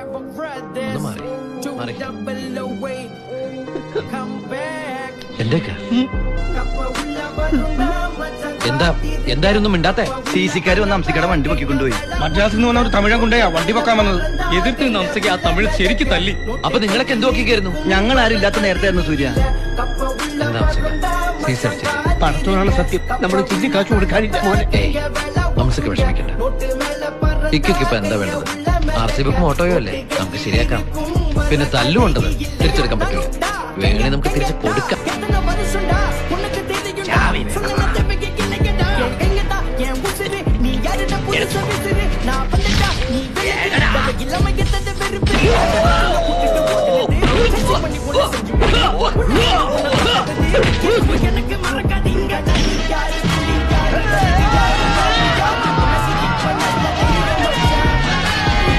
ഒന്ന് മാറി മാറി എന്തൊക്കെ എന്തായിരുന്നു മിണ്ടാത്തെ? സിസിക്കാര് വന്ന് അംസിക്കയുടെ വണ്ടി പൊക്കി കൊണ്ടുപോയി. മദ്രാസിൽ നിന്ന് വന്ന ഒരു തമിഴൻ കൊണ്ടേ വണ്ടി പൊക്കാൻ വന്നത്. എതിർത്ത് അംസിക്ക് ആ തമിഴ് ശരിക്ക് തല്ലി. അപ്പൊ നിങ്ങളൊക്കെ എന്ത് നോക്കിക്കായിരുന്നു? ഞങ്ങൾ ആരും ഇല്ലാത്ത നേരത്തെ സൂര്യ. പടത്തോടാണ് സത്യം. നമ്മൾ ചിന്തി കാശ് കൊടുക്കാനില്ല. അംസക്ക് വിഷമിക്കണ്ട. ഇപ്പൊ എന്താ വേണ്ടത്? RC ബുക്കും ഓട്ടോയോ അല്ലേ? നമുക്ക് ശരിയാക്കാം. പിന്നെ തല്ലുകൊണ്ടത് തിരിച്ചെടുക്കാൻ പറ്റില്ല. വേണേ നമുക്ക് തിരിച്ച് കൊടുക്കാം.